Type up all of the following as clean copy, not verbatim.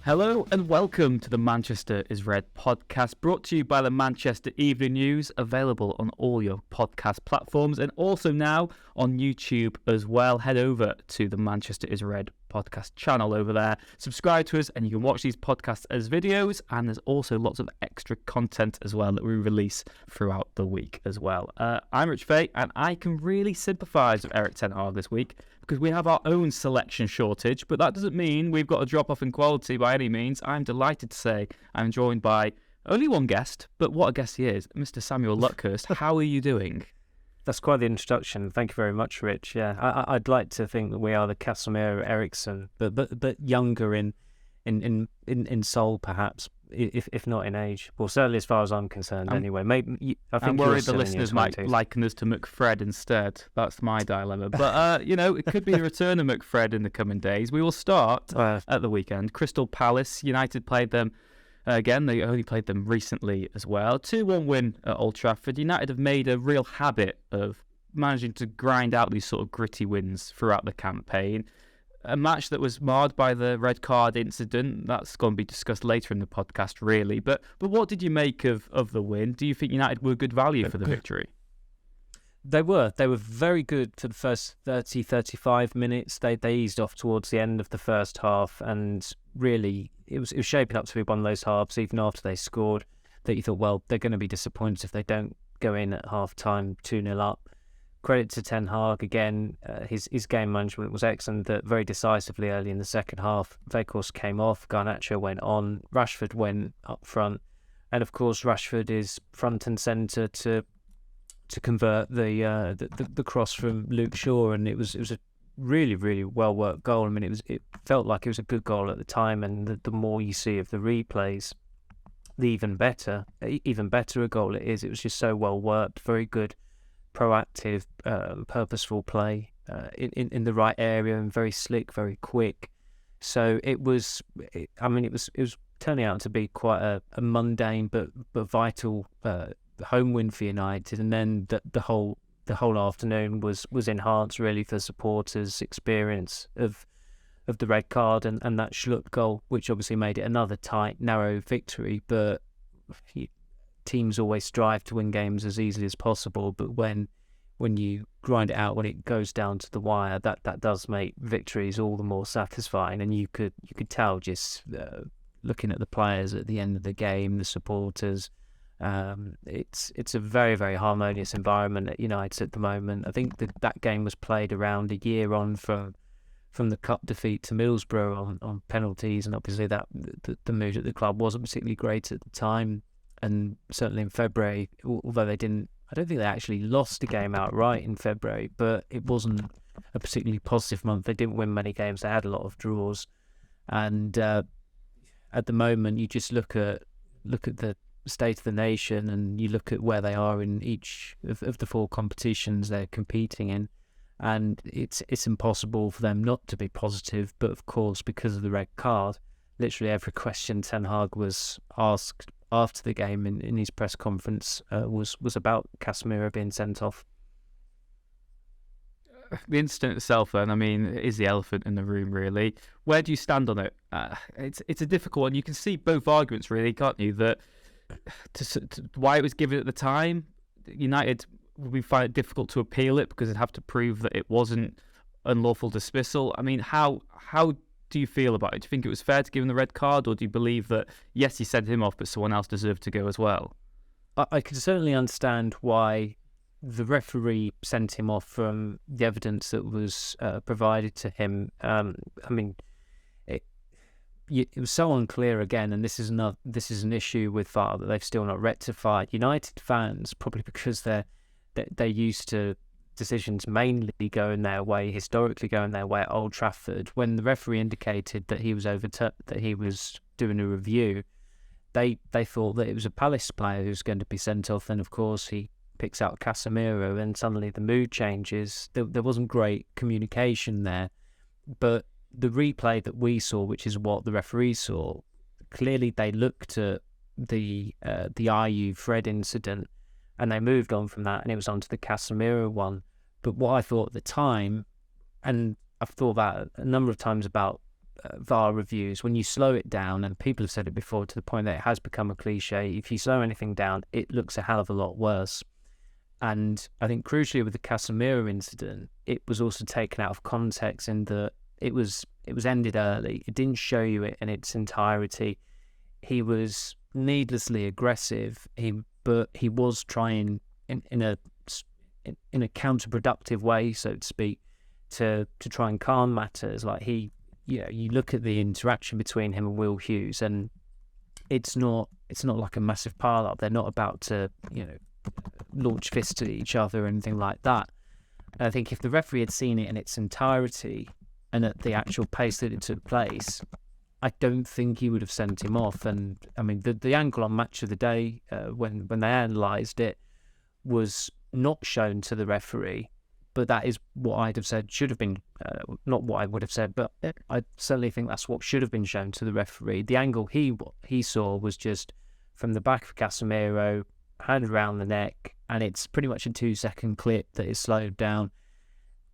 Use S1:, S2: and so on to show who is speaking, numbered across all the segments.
S1: Hello and welcome to the Manchester is Red podcast, brought to you by the Manchester Evening News, available on all your podcast platforms and also now on YouTube as well. Head over to the Manchester is Red podcast channel over there, subscribe to us, and you can watch these podcasts as videos, and there's also lots of extra content as well that we release throughout the week as well. I'm Rich Fay, and I can really sympathise with Erik ten Hag this week, because we have our own selection shortage, but that doesn't mean we've got a drop-off in quality by any means. I'm delighted to say I'm joined by only one guest, but what a guest he is, Mr. Samuel Luckhurst. How are you doing?
S2: That's quite the introduction. Thank you very much, Rich. Yeah, I'd like to think that we are the Casemiro Eriksson, but younger in soul, perhaps, if not in age. Well, certainly as far as I'm concerned, anyway. Maybe I think
S1: I'm worried the listeners might liken us to McFred instead. That's my dilemma. But it could be the return of McFred in the coming days. We will start at the weekend. Crystal Palace United played them. Again, they only played them recently as well. 2-1 win at Old Trafford. United have made a real habit of managing to grind out these sort of gritty wins throughout the campaign. A match that was marred by the red card incident. That's going to be discussed later in the podcast, really. But what did you make of the win? Do you think United were good value for the victory?
S2: They were very good for the first 30, 35 minutes. They eased off towards the end of the first half, and really it was shaping up to be one of those halves, even after they scored, that you thought, well, they're going to be disappointed if they don't go in at half-time 2-0 up. Credit to Ten Hag again. His game management was excellent. That very decisively early in the second half, Weghorst came off, Garnacho went on, Rashford went up front, and of course Rashford is front and centre to convert the cross from Luke Shaw, and it was a really, really well worked goal. I mean, it felt like it was a good goal at the time, and the more you see of the replays, the even better a goal it is. It was just so well worked, very good, proactive, purposeful play in the right area, and very slick, very quick. So it was turning out to be quite a mundane but vital home win for United, and then the whole afternoon was enhanced really for supporters' experience of the red card and that Schlupp goal, which obviously made it another tight, narrow victory. But teams always strive to win games as easily as possible, but when you grind it out, when it goes down to the wire, that does make victories all the more satisfying. And you could tell just looking at the players at the end of the game, the supporters. It's a very, very harmonious environment at United at the moment. I think that game was played around a year on from the cup defeat to Middlesbrough on penalties, and obviously that the mood at the club wasn't particularly great at the time. And certainly in February, although I don't think they actually lost a game outright in February, but it wasn't a particularly positive month. They didn't win many games. They had a lot of draws, and at the moment, you just look at the state of the nation, and you look at where they are in each of the four competitions they're competing in, and it's impossible for them not to be positive. But of course, because of the red card, literally every question Ten Hag was asked after the game in his press conference was about Casemiro being sent off.
S1: The incident itself, then, I mean, is the elephant in the room, really. Where do you stand on it? It's a difficult one. You can see both arguments, really, can't you? That why it was given at the time, United would find it difficult to appeal it because they'd have to prove that it wasn't unlawful dismissal. I mean, how do you feel about it? Do you think it was fair to give him the red card, or do you believe that, yes, he sent him off, but someone else deserved to go as well?
S2: I can certainly understand why the referee sent him off from the evidence that was provided to him. It was so unclear again, and this is an issue with VAR that they've still not rectified. United fans, probably because they're used to decisions mainly going their way, historically going their way at Old Trafford. When the referee indicated that he was that he was doing a review, they thought that it was a Palace player who was going to be sent off, and of course he picks out Casemiro, and suddenly the mood changes. There wasn't great communication there, but the replay that we saw, which is what the referee saw, clearly they looked at the IU Fred incident and they moved on from that, and it was onto the Casemiro one. But what I thought at the time, and I've thought that a number of times about VAR reviews, when you slow it down, and people have said it before to the point that it has become a cliche, if you slow anything down, it looks a hell of a lot worse. And I think crucially with the Casemiro incident, it was also taken out of context in that it was ended early. It didn't show you it in its entirety. He was needlessly aggressive, but he was trying in a counterproductive way, so to speak, to try and calm matters. Like you look at the interaction between him and Will Hughes, and it's not like a massive pile up. They're not about to launch fists at each other or anything like that. And I think if the referee had seen it in its entirety and at the actual pace that it took place, I don't think he would have sent him off. And I mean, the angle on Match of the Day when they analysed it was not shown to the referee, but that is what I'd have said should have been, not what I would have said, but I certainly think that's what should have been shown to the referee. The angle he saw was just from the back of Casemiro, hand around the neck, and it's pretty much a 2-second clip that is slowed down.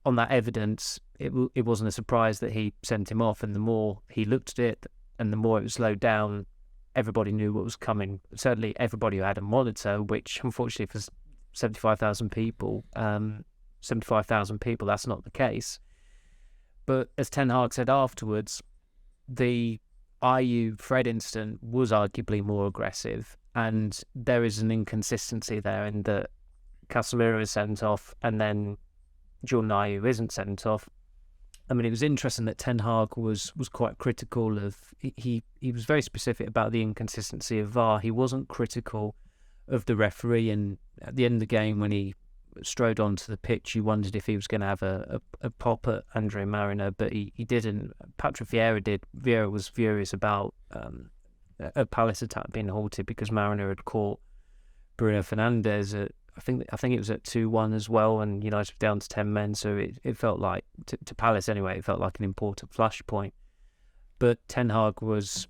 S2: On that evidence, it wasn't a surprise that he sent him off, and the more he looked at it and the more it was slowed down, everybody knew what was coming. Certainly everybody who had a monitor, which unfortunately for 75,000 people, that's not the case. But as Ten Hag said afterwards, the Fred incident was arguably more aggressive, and there is an inconsistency there in that Casemiro is sent off and then Jordan Ayew isn't sent off. I mean, it was interesting that Ten Hag was quite critical of... He was very specific about the inconsistency of VAR. He wasn't critical of the referee, and at the end of the game when he strode onto the pitch, you wondered if he was going to have a pop at Andre Mariner, but he didn't. Patrick Vieira did. Vieira was furious about a Palace attack being halted because Mariner had caught Bruno Fernandes at, I think it was at 2-1 as well, and United were down to 10 men, so it felt like, to Palace anyway, it felt like an important flashpoint. But Ten Hag was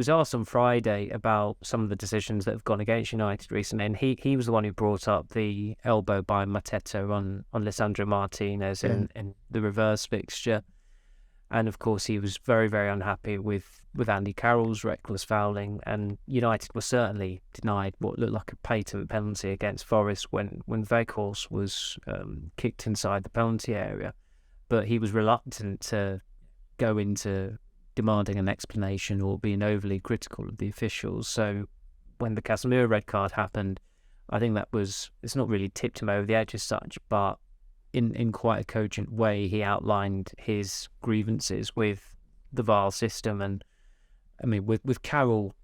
S2: asked on Friday about some of the decisions that have gone against United recently, and he was the one who brought up the elbow by Mateta on Lisandro Martinez in the reverse fixture. And of course, he was very, very unhappy with Andy Carroll's reckless fouling, and United were certainly denied what looked like a patent penalty against Forest when Weghorst was kicked inside the penalty area. But he was reluctant to go into demanding an explanation or being overly critical of the officials. So when the Casemiro red card happened, I think it's not really tipped him over the edge as such, but in quite a cogent way, he outlined his grievances with the VAR system. And I mean, with Carroll,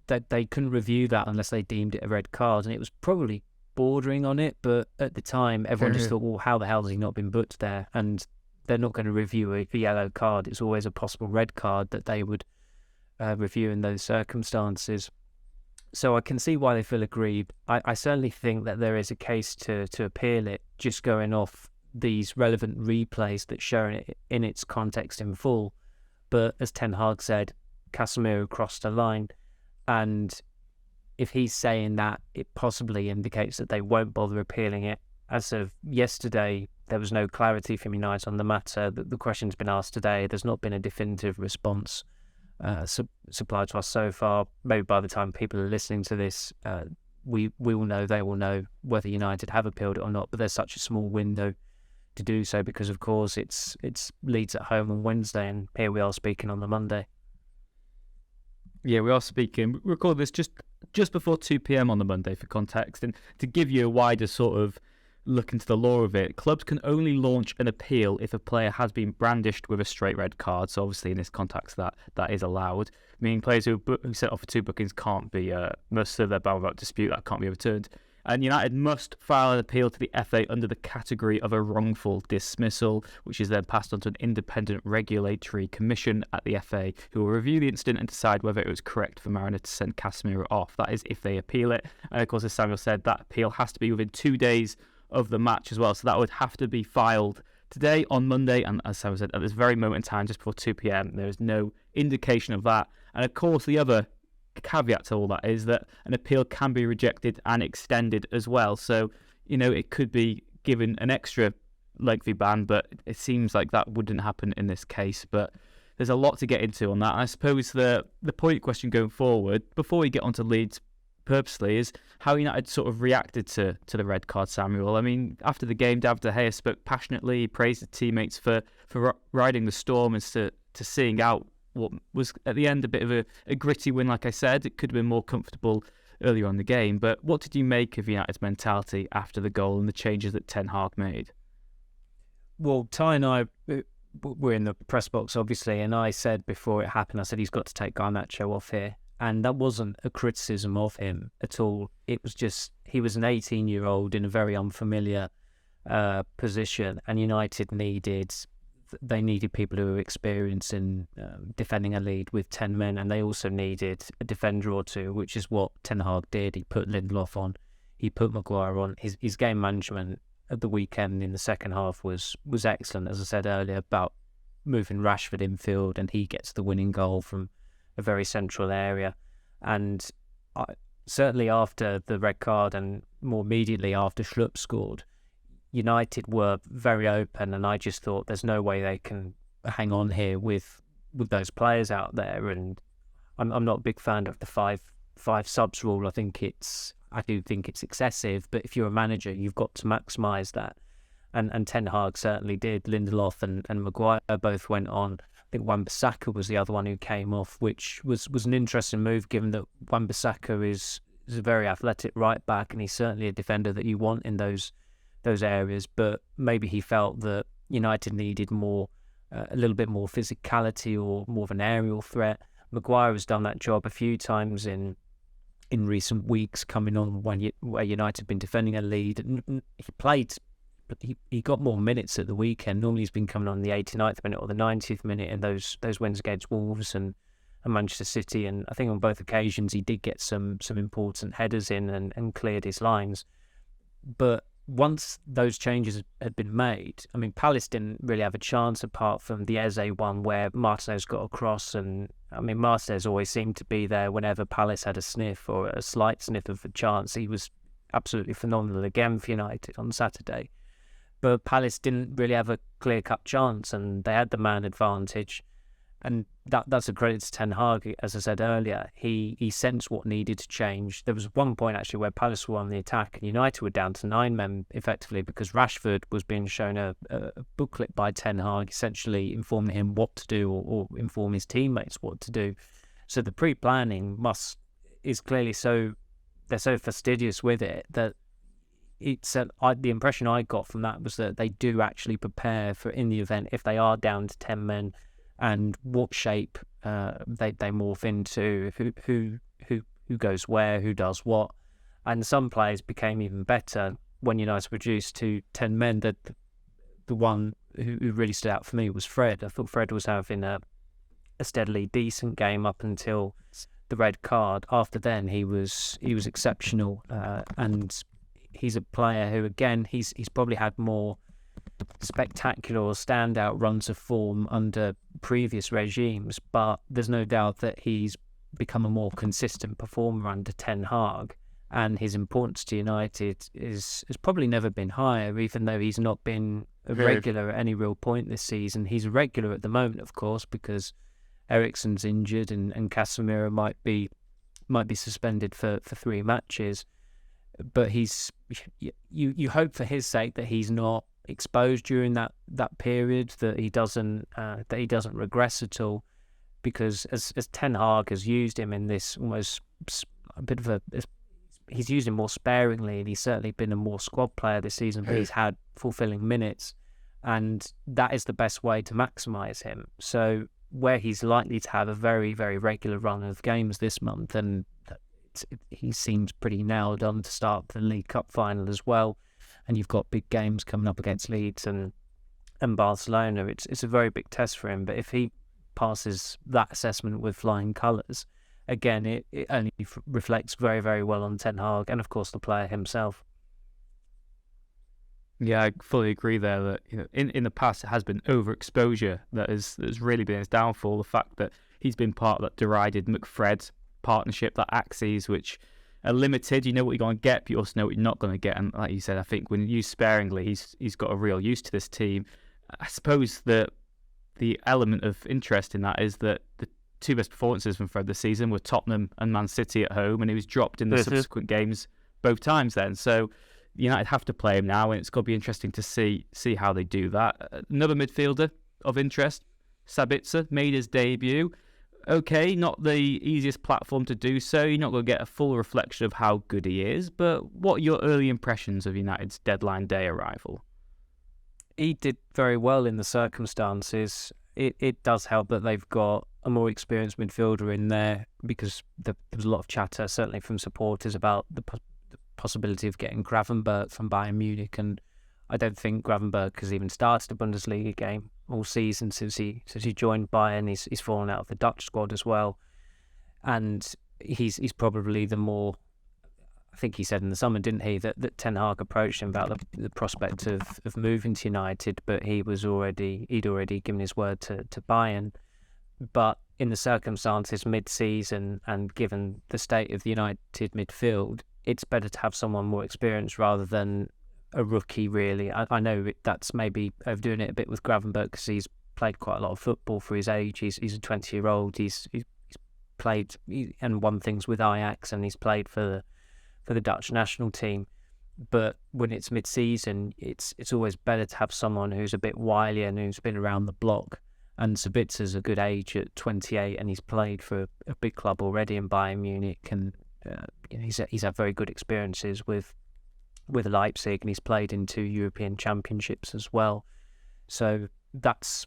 S2: that they couldn't review that unless they deemed it a red card, and it was probably bordering on it, but at the time everyone just thought, well, how the hell has he not been booked there? And they're not going to review a yellow card. It's always a possible red card that they would review in those circumstances. So I can see why they feel aggrieved. I certainly think that there is a case to appeal it, just going off these relevant replays that show it in its context in full. But as Ten Hag said, Casemiro crossed a line, and if he's saying that, it possibly indicates that they won't bother appealing it. As of yesterday, there was no clarity from United on the matter. The question's been asked today. There's not been a definitive response supplied to us so far. Maybe by the time people are listening to this, we will know, they will know whether United have appealed it or not. But there's such a small window to do so because, of course, it's Leeds at home on Wednesday, and here we are speaking on the Monday.
S1: Yeah, we are speaking. We record this just before 2 p.m. on the Monday for context, and to give you a wider sort of look into the law of it, clubs can only launch an appeal if a player has been brandished with a straight red card. So obviously in this context that is allowed, meaning players who set off for 2 bookings can't be must serve their ban without dispute. That can't be overturned. And United must file an appeal to the FA under the category of a wrongful dismissal, which is then passed on to an independent regulatory commission at the FA, who will review the incident and decide whether it was correct for Mariner to send Casemiro off. That is if they appeal it. And of course, as Samuel said, that appeal has to be within 2 days of the match as well. So that would have to be filed today on Monday. And as Samuel said, at this very moment in time, just before 2 p.m, there is no indication of that. And of course, the other caveat to all that is that an appeal can be rejected and extended as well. So, it could be given an extra lengthy ban, but it seems like that wouldn't happen in this case. But there's a lot to get into on that. I suppose the point question going forward, before we get onto Leeds purposely, is how United sort of reacted to the red card, Samuel. I mean, after the game, David De Gea spoke passionately. He praised the teammates for riding the storm and to seeing out what was at the end a bit of a gritty win. Like I said, it could have been more comfortable earlier on in the game. But what did you make of United's mentality after the goal and the changes that Ten Hag made?
S2: Well, Ty and I were in the press box, obviously, and I said before it happened, I said he's got to take Garnacho off here. And that wasn't a criticism of him at all. It was just, he was an 18-year-old in a very unfamiliar position, and United needed people who were experienced in defending a lead with 10 men, and they also needed a defender or two, which is what Ten Hag did. He put Lindelof on, he put Maguire on. His game management at the weekend in the second half was excellent, as I said earlier, about moving Rashford infield, and he gets the winning goal from a very central area. And certainly after the red card and more immediately after Schlupp scored, United were very open, and I just thought there's no way they can hang on here with those players out there. And I'm not a big fan of the five subs rule. I do think it's excessive, but if you're a manager, you've got to maximise that. And Ten Hag certainly did. Lindelof and Maguire both went on. I think Wan-Bissaka was the other one who came off, which was an interesting move, given that Wan-Bissaka is a very athletic right back, and he's certainly a defender that you want in those areas. But maybe he felt that United needed a little bit more physicality or more of an aerial threat. Maguire has done that job a few times in recent weeks, coming on where United have been defending a lead. And he played, but he got more minutes at the weekend. Normally he's been coming on the 89th minute or the 90th minute in those wins against Wolves and Manchester City. And I think on both occasions he did get some important headers in and cleared his lines. But once those changes had been made, I mean, Palace didn't really have a chance apart from the Eze one where Martinez got across. And I mean, Martinez always seemed to be there whenever Palace had a sniff or a slight sniff of a chance. He was absolutely phenomenal again for United on Saturday. But Palace didn't really have a clear-cut chance, and they had the man advantage. And that's a credit to Ten Hag. As I said earlier, he sensed what needed to change. There was one point actually where Palace were on the attack and United were down to 9 men effectively, because Rashford was being shown a booklet by Ten Hag, essentially informing him what to do or inform his teammates what to do. So the pre-planning is clearly they're so fastidious with it that the impression I got from that was that they do actually prepare for, in the event, if they are down to 10 men, and what shape they morph into, who goes where, who does what. And some players became even better when United were reduced to 10 men. The one who really stood out for me was Fred. I thought Fred was having a steadily decent game up until the red card. After then, he was exceptional, and he's a player who, again, he's probably had more spectacular or standout runs of form under previous regimes, but there's no doubt that he's become a more consistent performer under Ten Hag, and his importance to United has probably never been higher, even though he's not been a regular at any real point this season. He's a regular at the moment, of course, because Eriksen's injured and Casemiro might be suspended for 3 matches. But you hope for his sake that he's not exposed during that period, that he doesn't regress at all, because as Ten Hag has used him in this almost a bit of he's used him more sparingly, and he's certainly been a more squad player this season, but he's had fulfilling minutes, and that is the best way to maximise him. So where he's likely to have a very, very regular run of games this month, and he seems pretty nailed on to start the League Cup final as well, and you've got big games coming up against Leeds and Barcelona. It's a very big test for him, but if he passes that assessment with flying colours, again, it only reflects very, very well on Ten Hag and, of course, the player himself.
S1: Yeah, I fully agree there that, you know, in the past it has been overexposure that has really been his downfall. The fact that he's been part of that derided McFred partnership, that axes, which are limited. You know what you're going to get, but you also know what you're not going to get. And like you said, I think when used sparingly, he's got a real use to this team. I suppose that the element of interest in that is that the two best performances from Fred this season were Tottenham and Man City at home, and he was dropped in the subsequent games both times then. So United have to play him now, and it's going to be interesting to see how they do that. Another midfielder of interest, Sabitzer, made his debut. Okay, not the easiest platform to do so. You're not going to get a full reflection of how good he is, but what are your early impressions of United's deadline day arrival?
S2: He did very well in the circumstances. It does help that they've got a more experienced midfielder in there, because there was a lot of chatter, certainly from supporters, about the possibility of getting Gravenberch from Bayern Munich, and I don't think Gravenberch has even started a Bundesliga game all season since he joined Bayern. He's fallen out of the Dutch squad as well, and he's probably the more, I think he said in the summer, didn't he, that Ten Hag approached him about the prospect of moving to United, but he'd already given his word to Bayern. But in the circumstances mid-season, and given the state of the United midfield, it's better to have someone more experienced rather than a rookie, really. I know that's maybe overdoing it a bit with Gravenberch, because he's played quite a lot of football for his age. He's a 20-year-old. He's played and won things with Ajax, and he's played for the Dutch national team. But when it's mid-season, it's always better to have someone who's a bit wily and who's been around the block. And Sabitzer's a good age at 28, and he's played for a big club already in Bayern Munich, and he's had very good experiences with Leipzig, and he's played in 2 European Championships as well. So that's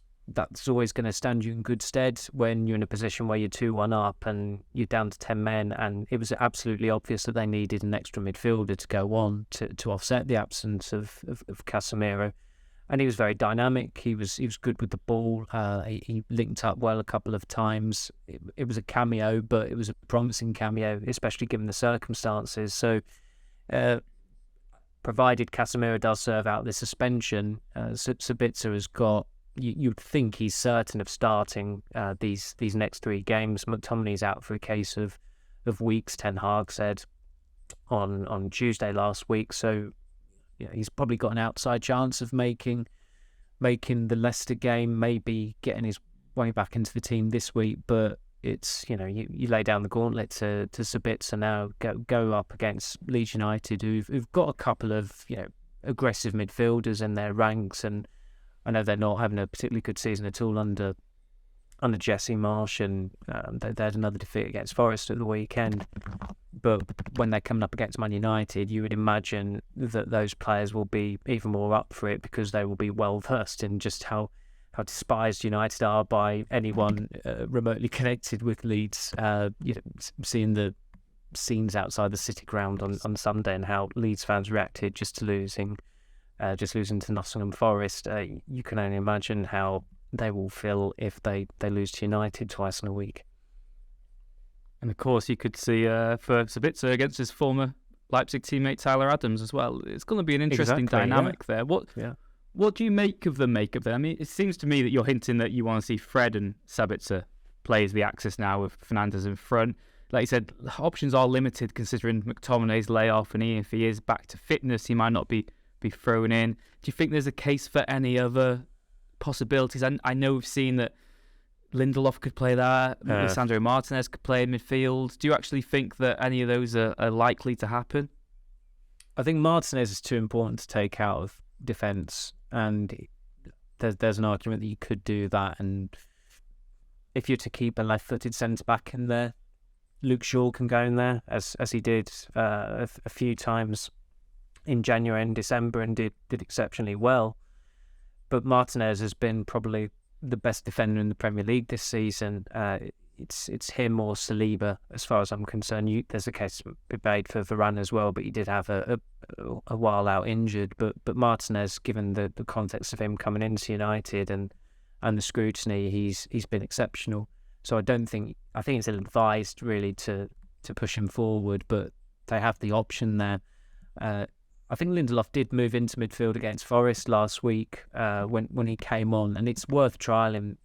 S2: always going to stand you in good stead when you're in a position where you're 2-1 up and you're down to 10 men, and it was absolutely obvious that they needed an extra midfielder to go on to offset the absence of Casemiro. And he was very dynamic. He was good with the ball. He linked up well a couple of times. It was a cameo, but it was a promising cameo, especially given the circumstances. So, provided Casemiro does serve out the suspension, Sabitzer has got. You'd think he's certain of starting these next 3 games. McTominay's out for a case of weeks, Ten Hag said on Tuesday last week. So he's probably got an outside chance of making the Leicester game, maybe getting his way back into the team this week. But it's, you lay down the gauntlet to Sabitzer now, go up against Leeds United, who've got a couple of aggressive midfielders in their ranks, and I know they're not having a particularly good season at all under Jesse Marsch, and they had another defeat against Forest at the weekend. But when they're coming up against Man United, you would imagine that those players will be even more up for it, because they will be well versed in just how despised United are by anyone remotely connected with Leeds. Seeing the scenes outside the City ground on Sunday, and how Leeds fans reacted just to losing to Nottingham Forest, you can only imagine how they will feel if they lose to United twice in a week.
S1: And of course, you could see for Sabitzer against his former Leipzig teammate Tyler Adams as well. It's going to be an interesting dynamic there. What do you make of the makeup there? I mean, it seems to me that you're hinting that you want to see Fred and Sabitzer play as the axis now, with Fernandes in front. Like you said, options are limited considering McTominay's layoff, and if he is back to fitness, he might not be thrown in. Do you think there's a case for any other possibilities? I know we've seen that Lindelof could play there, Lisandro Martinez could play in midfield. Do you actually think that any of those are likely to happen?
S2: I think Martinez is too important to take out of defence, and there's an argument that you could do that. And if you're to keep a left-footed centre-back in there, Luke Shaw can go in there, as he did a few times in January and December, and did exceptionally well. But Martinez has been probably the best defender in the Premier League this season. It's him or Saliba, as far as I'm concerned. There's a case to be made for Varane as well, but he did have a while out injured. But Martinez, given the context of him coming into United and the scrutiny, he's been exceptional. So I think it's ill-advised really to push him forward, but they have the option there. I think Lindelof did move into midfield against Forest last week when he came on, and it's worth trialling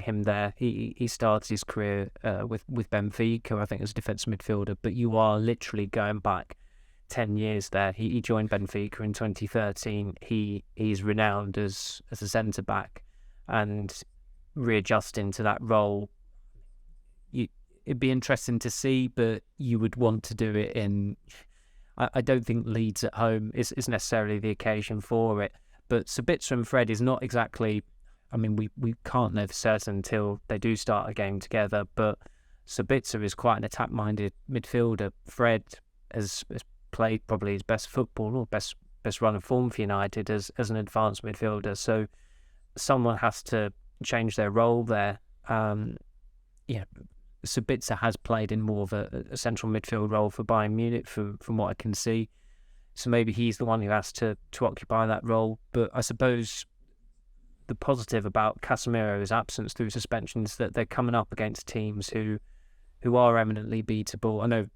S2: him there. He started his career with Benfica, I think, as a defensive midfielder, but you are literally going back 10 years there. He joined Benfica in 2013. He's renowned as a centre-back, and readjusting to that role. It'd be interesting to see, but you would want to do it in... I don't think Leeds at home is necessarily the occasion for it. But Sabitzer and Fred is not exactly... I mean, we can't know for certain until they do start a game together, but Sabitzer is quite an attack-minded midfielder. Fred has played probably his best football or best run of form for United as an advanced midfielder. So someone has to change their role there. Sabitzer has played in more of a central midfield role for Bayern Munich from what I can see. So maybe he's the one who has to occupy that role. But I suppose the positive about Casemiro's absence through suspension is that they're coming up against teams who are eminently beatable.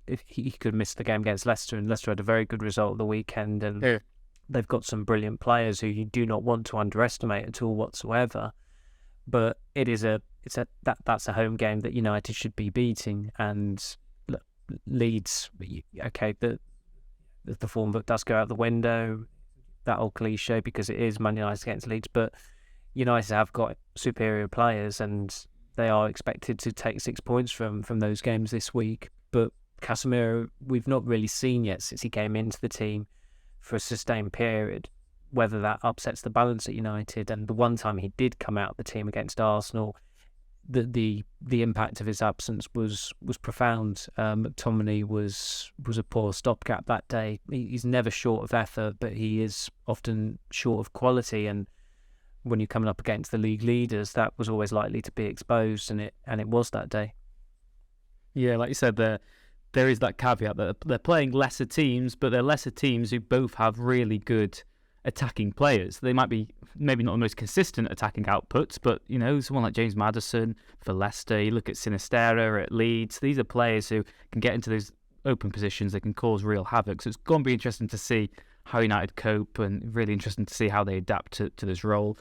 S2: If he could have missed the game against Leicester, and Leicester had a very good result at the weekend, and they've got some brilliant players who you do not want to underestimate at all whatsoever. But that's a home game that United should be beating, and look, Leeds, okay, the form book does go out the window, that old cliche, because it is Man United against Leeds, but United have got superior players and they are expected to take 6 points from those games this week. But Casemiro, we've not really seen yet since he came into the team for a sustained period whether that upsets the balance at United. And the one time he did come out of the team against Arsenal, the impact of his absence was profound. McTominay was a poor stopgap that day. He's never short of effort, but he is often short of quality. And when you're coming up against the league leaders, that was always likely to be exposed, and it was that day.
S1: Yeah, like you said, there is that caveat that they're playing lesser teams, but they're lesser teams who both have really good attacking players. They might be maybe not the most consistent attacking outputs, but someone like James Maddison for Leicester, you look at Sinisterra at Leeds, these are players who can get into those open positions, they can cause real havoc. So it's going to be interesting to see how United cope, and really interesting to see how they adapt to this role.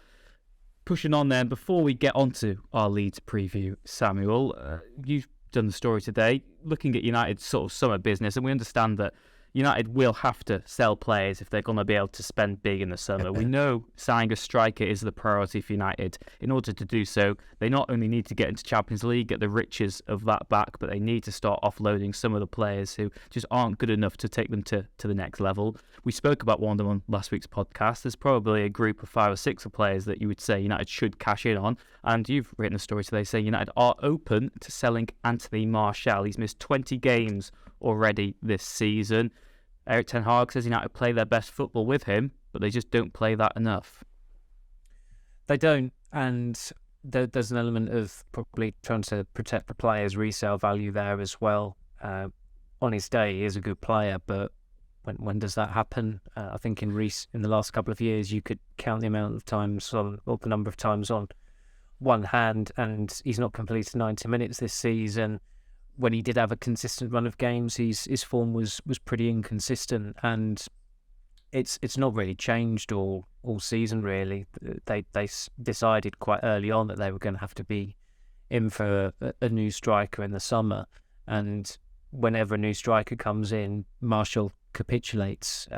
S1: Pushing on then, before we get onto our Leeds preview, Samuel, you've done the story today, looking at United's sort of summer business, and we understand that United will have to sell players if they're going to be able to spend big in the summer. We know signing a striker is the priority for United. In order to do so, they not only need to get into Champions League, get the riches of that back, but they need to start offloading some of the players who just aren't good enough to take them to the next level. We spoke about one of them on last week's podcast. There's probably a group of 5 or 6 of players that you would say United should cash in on, and you've written a story today saying United are open to selling Anthony Martial. He's missed 20 games already this season. Erik ten Hag says United play their best football with him, but they just don't play that enough.
S2: They don't, and there's an element of probably trying to protect the player's resale value there as well. On his day, he is a good player, but when does that happen? I think in the last couple of years, you could count the amount of times or the number of times on one hand, and he's not completed 90 minutes this season. When he did have a consistent run of games, his form was pretty inconsistent, and it's not really changed all season really. They decided quite early on that they were going to have to be in for a new striker in the summer, and whenever a new striker comes in, Martial capitulates.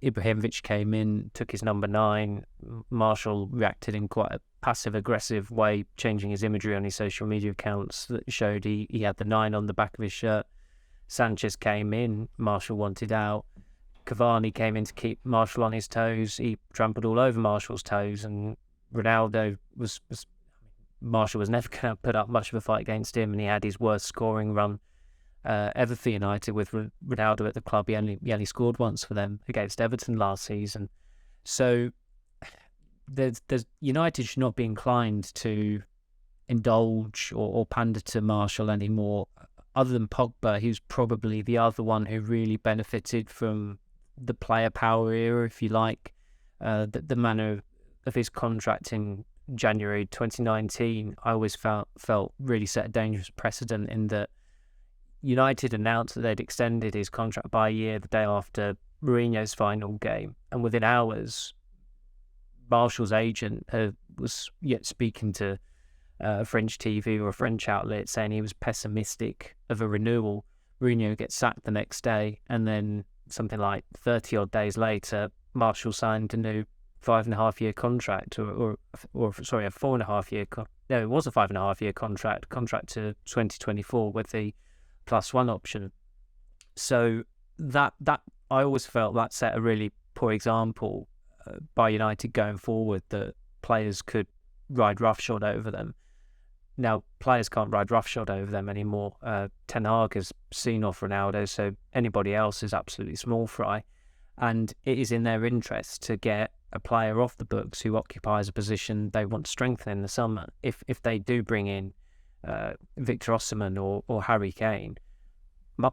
S2: Ibrahimovic came in, took his number 9. Martial reacted in quite a passive-aggressive way, changing his imagery on his social media accounts that showed he had the 9 on the back of his shirt. Sanchez came in, Martial wanted out. Cavani came in to keep Martial on his toes. He trampled all over Martial's toes, and Ronaldo Martial was never going to put up much of a fight against him, and he had his worst scoring run ever for United with Ronaldo at the club. He only scored once for them against Everton last season. So there's United should not be inclined to indulge or pander to Martial anymore. Other than Pogba, who's probably the other one who really benefited from the player power era, if you like. The manner of his contract in January 2019, I always felt really set a dangerous precedent in that United announced that they'd extended his contract by a year the day after Mourinho's final game, and within hours, Martial's agent was yet speaking to a French TV or a French outlet saying he was pessimistic of a renewal. Mourinho gets sacked the next day, and then something like 30 odd days later, Martial signed a new 5.5-year contract, or sorry, a 4.5-year. No, it was a 5.5-year contract to 2024 with the +1 option. So that I always felt that set a really poor example by United going forward, that players could ride roughshod over them. Now, players can't ride roughshod over them anymore. Ten Hag has seen off Ronaldo, so anybody else is absolutely small fry. And it is in their interest to get a player off the books who occupies a position they want to strengthen in the summer. If they do bring in Victor Osimhen or Harry Kane,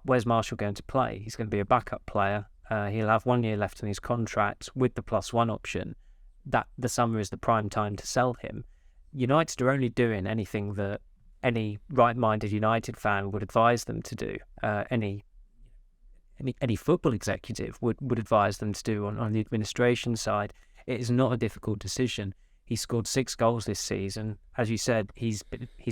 S2: where's Martial going to play? He's going to be a backup player. He'll have 1 year left on his contract with the +1 option. That the summer is the prime time to sell him. United are only doing anything that any right-minded United fan would advise them to do. Any football executive would advise them to do on the administration side. It is not a difficult decision. He scored 6 goals this season. As you said, he's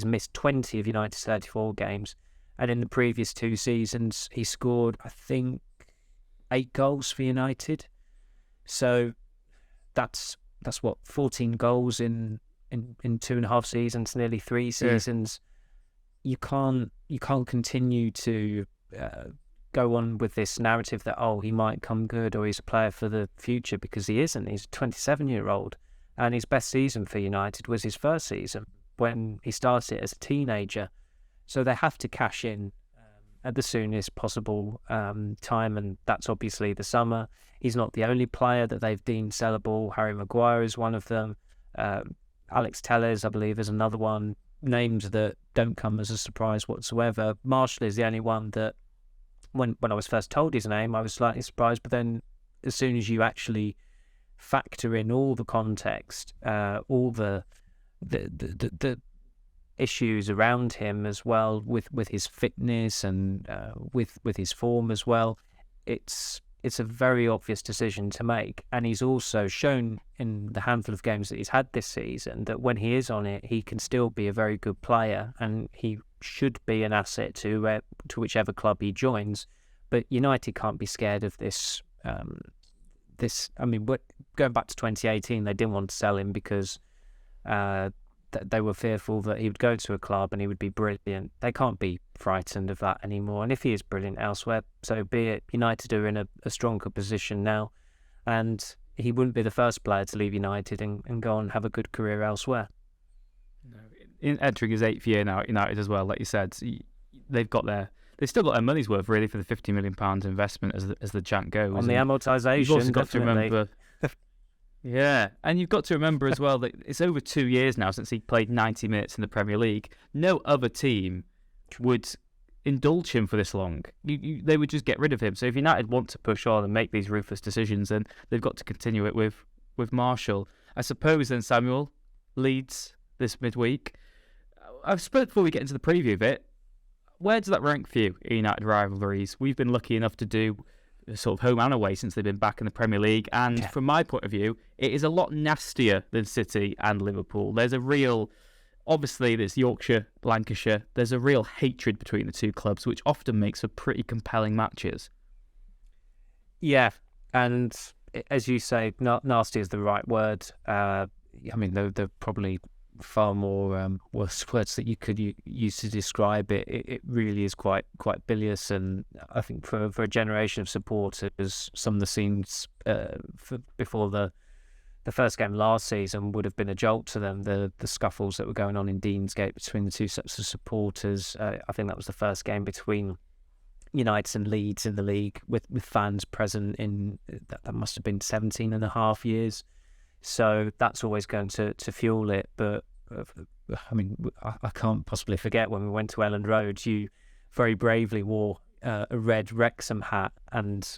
S2: missed 20 of United's 34 games. And in the previous 2 seasons, he scored, I think, 8 goals for United. So that's what, 14 goals in 2.5 seasons, nearly 3 seasons. Yeah. You can't continue to go on with this narrative that, he might come good or he's a player for the future, because he isn't. He's a 27-year-old, and his best season for United was his first season when he started as a teenager. So they have to cash in at the soonest possible time, and that's obviously the summer. He's not the only player that they've deemed sellable. Harry Maguire is one of them. Alex Telles, I believe, is another one. Names that don't come as a surprise whatsoever. Martial is the only one that, when I was first told his name, I was slightly surprised. But then, as soon as you actually factor in all the context, all the issues around him as well, with his fitness and with his form as well, it's a very obvious decision to make. And he's also shown in the handful of games that he's had this season that when he is on it, he can still be a very good player, and he should be an asset to whichever club he joins. But United can't be scared of this. Going back to 2018, they didn't want to sell him because they were fearful that he would go to a club and he would be brilliant. They can't be frightened of that anymore. And if he is brilliant elsewhere, so be it. United are in a stronger position now, and he wouldn't be the first player to leave United and go and have a good career elsewhere.
S1: No, in entering his 8th year now at United as well, like you said, they've still got their money's worth really for the £50 million investment as the chant goes.
S2: On the amortisation,
S1: you've also got
S2: definitely.
S1: to remember. Yeah, and you've got to remember as well that it's over 2 years now since he played 90 minutes in the Premier League. No other team would indulge him for this long. They would just get rid of him. So if United want to push on and make these ruthless decisions, then they've got to continue it with Martial. I suppose then, Samuel, Leeds this midweek. I've spoke before we get into the preview of it. Where does that rank for you in United rivalries? We've been lucky enough to do sort of home and away since they've been back in the Premier League, and from my point of view, it is a lot nastier than City and Liverpool. There's a real, obviously there's Yorkshire, Lancashire, there's a real hatred between the two clubs, which often makes for pretty compelling matches.
S2: Yeah, and as you say, nasty is the right word. There are probably far more worse words that you could use to describe it. It really is quite bilious, and I think for a generation of supporters, some of the scenes before the first game last season would have been a jolt to them. The scuffles that were going on in Deansgate between the two sets of supporters. I think that was the first game between United and Leeds in the league with fans present in that must have been 17 and a half years. So that's always going to fuel it. But I can't possibly forget when we went to Elland Road, you very bravely wore a red Wrexham hat, and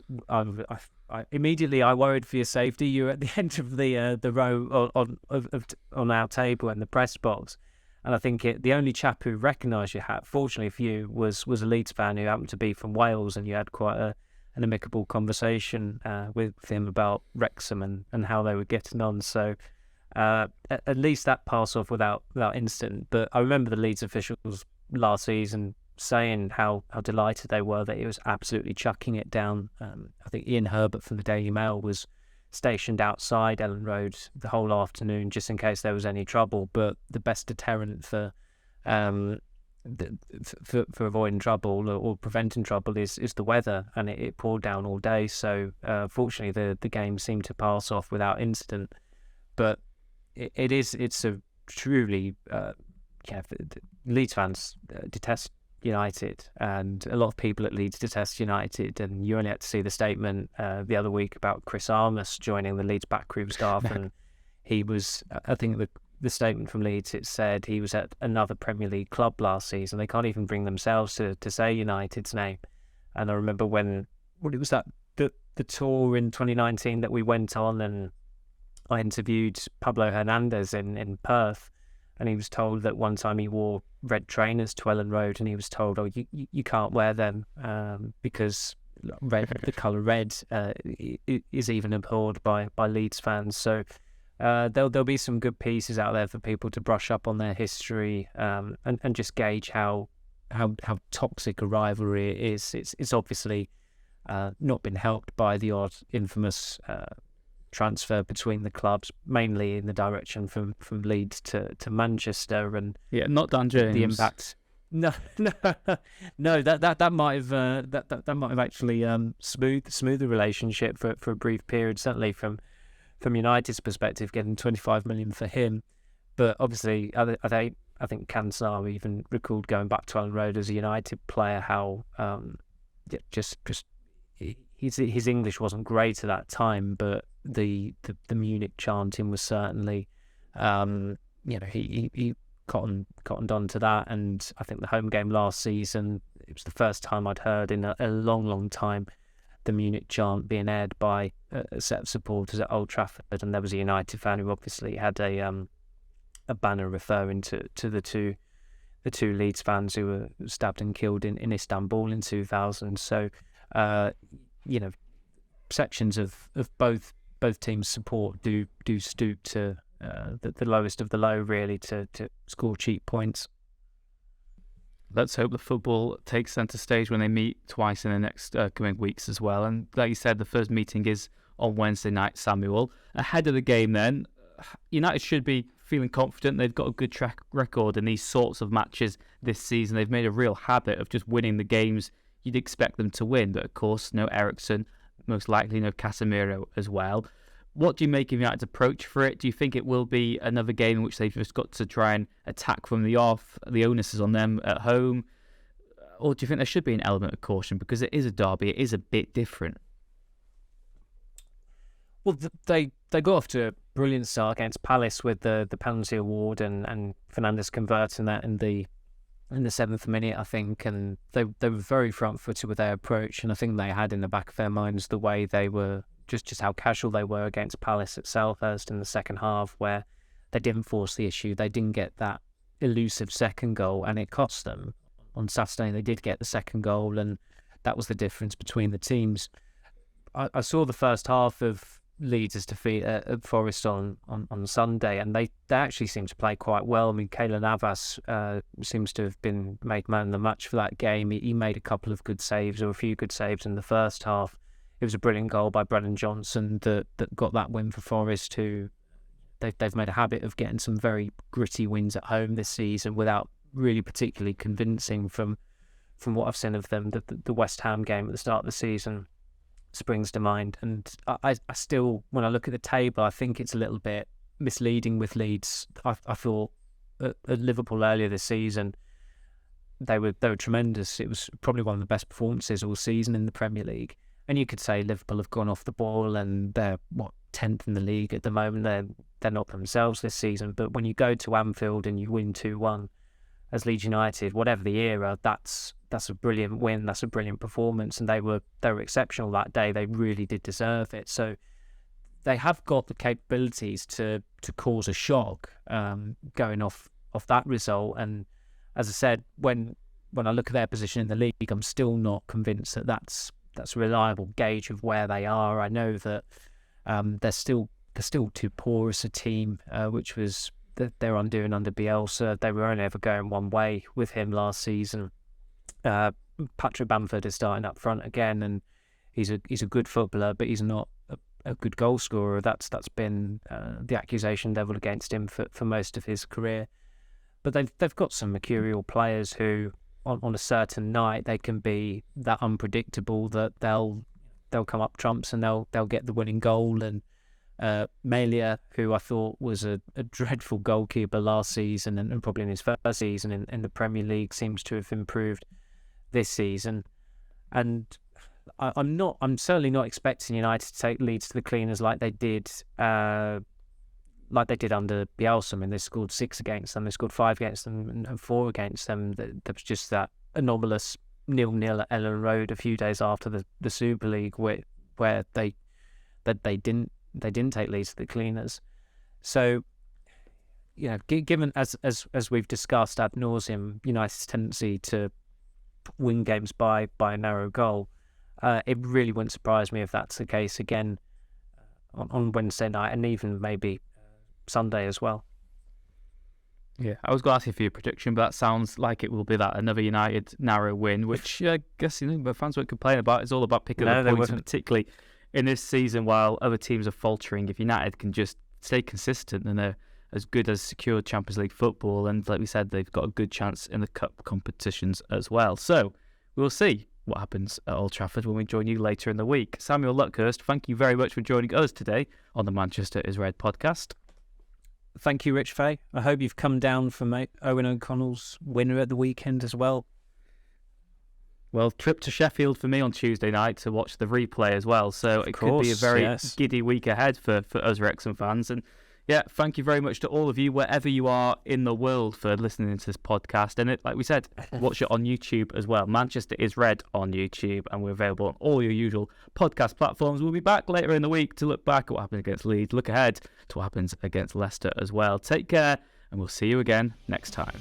S2: I immediately worried for your safety. You were at the end of the row on our table in the press box, and I think the only chap who recognised your hat, fortunately for you, was a Leeds fan who happened to be from Wales, and you had quite an amicable conversation with him about Wrexham and how they were getting on. So at least that passed off without incident. But I remember the Leeds officials last season saying how delighted they were that he was absolutely chucking it down. I think Ian Herbert from the Daily Mail was stationed outside Ellen Road the whole afternoon just in case there was any trouble. But the best deterrent for avoiding trouble or preventing trouble is the weather, and it poured down all day. So fortunately, the game seemed to pass off without incident. But it's a truly Leeds fans detest United, and a lot of people at Leeds detest United, and you only had to see the statement the other week about Chris Armas joining the Leeds backroom staff, and he was, I think the statement from Leeds, it said he was at another Premier League club last season. They can't even bring themselves to say United's name. And I remember when it was that the tour in 2019 that we went on, and I interviewed Pablo Hernandez in Perth, and he was told that one time he wore red trainers to Ellen Road, and he was told, "Oh, you can't wear them because the colour red is even abhorred by Leeds fans." So there'll be some good pieces out there for people to brush up on their history and just gauge how toxic a rivalry it is. It's obviously not been helped by the odd infamous transfer between the clubs, mainly in the direction from Leeds to Manchester, and
S1: not Dan James.
S2: The impact. No, that might have that might have actually smoothed the relationship for a brief period. Certainly from United's perspective, getting 25 million for him, but obviously I think Casemiro even recalled going back to Ellen Road as a United player how just his English wasn't great at that time, but the Munich chanting was certainly he cottoned on to that. And I think the home game last season, it was the first time I'd heard in a long time the Munich chant being aired by a set of supporters at Old Trafford, and there was a United fan who obviously had a banner referring to the two Leeds fans who were stabbed and killed in Istanbul in 2000. So sections of both teams' support do stoop to the lowest of the low, really, to score cheap points.
S1: Let's hope the football takes centre stage when they meet twice in the next coming weeks as well. And like you said, the first meeting is on Wednesday night, Samuel. Ahead of the game then, United should be feeling confident. They've got a good track record in these sorts of matches this season. They've made a real habit of just winning the games you'd expect them to win. But of course, no Eriksen, most likely no Casemiro as well. What do you make of United's approach for it? Do you think it will be another game in which they've just got to try and attack from the off? The onus is on them at home. Or do you think there should be an element of caution because it is a derby, it is a bit different?
S2: Well, they got off to a brilliant start against Palace with the penalty award and Fernandes converting that in the 7th minute, I think, and they were very front-footed with their approach, and I think they had in the back of their minds the way they were, just how casual they were against Palace at Selhurst in the second half, where they didn't force the issue, they didn't get that elusive second goal, and it cost them. On Saturday they did get the second goal, and that was the difference between the teams. I saw the first half of Leeds' defeat at Forest on Sunday, and they actually seemed to play quite well. I mean, Keylor Navas seems to have been made man of the match for that game. He made a couple of good saves, or a few good saves in the first half. It was a brilliant goal by Brennan Johnson that got that win for Forest, who they've made a habit of getting some very gritty wins at home this season without really particularly convincing from what I've seen of them. The West Ham game at the start of the season springs to mind, and I still, when I look at the table, I think it's a little bit misleading with Leeds. I thought at Liverpool earlier this season they were tremendous. It was probably one of the best performances all season in the Premier League, and you could say Liverpool have gone off the ball and they're 10th in the league at the moment. They're not themselves this season, but when you go to Anfield and you win 2-1 as Leeds United, whatever the era, that's a brilliant win. That's a brilliant performance, and they were exceptional that day. They really did deserve it. So they have got the capabilities to cause a shock going off that result. And as I said, when I look at their position in the league, I'm still not convinced that that's a reliable gauge of where they are. I know that they're still too porous a team, which was their undoing under Bielsa. They were only ever going one way with him last season. Patrick Bamford is starting up front again, and he's a good footballer, but he's not good goal scorer. That's been the accusation leveled against him for most of his career. But they've got some mercurial players who, on a certain night, they can be that unpredictable that they'll come up trumps and they'll get the winning goal. And Melia, who I thought was a dreadful goalkeeper last season and probably in his first season in the Premier League, seems to have improved this season. And I'm certainly not expecting United to take Leeds to the cleaners like they did under Bielsa. I mean, they scored 6 against them, they scored 5 against them, and 4 against them. There was just that anomalous 0-0 at Ellen Road a few days after the Super League, where they didn't take Leeds to the cleaners. So, given as we've discussed ad nauseum, United's tendency to win games by a narrow goal, it really wouldn't surprise me if that's the case again on Wednesday night, and even maybe Sunday as well.
S1: Yeah, I was going to ask you for your prediction, but that sounds like it will be that another United narrow win, which I guess the fans won't complain about. It's all about picking up points, particularly in this season while other teams are faltering. If United can just stay consistent and they're as good as secured Champions League football, and like we said, they've got a good chance in the cup competitions as well. So we'll see what happens at Old Trafford when we join you later in the week. Samuel Luckhurst, thank you very much for joining us today on the Manchester is Red podcast.
S2: Thank you, Rich Fay. I hope you've come down from Owen O'Connell's winner at the weekend as well.
S1: Well, trip to Sheffield for me on Tuesday night to watch the replay as well. So it could be a very giddy week ahead for us Wrexham fans. And yeah, thank you very much to all of you, wherever you are in the world, for listening to this podcast. And like we said, watch it on YouTube as well. Manchester is Red on YouTube, and we're available on all your usual podcast platforms. We'll be back later in the week to look back at what happened against Leeds, look ahead to what happens against Leicester as well. Take care, and we'll see you again next time.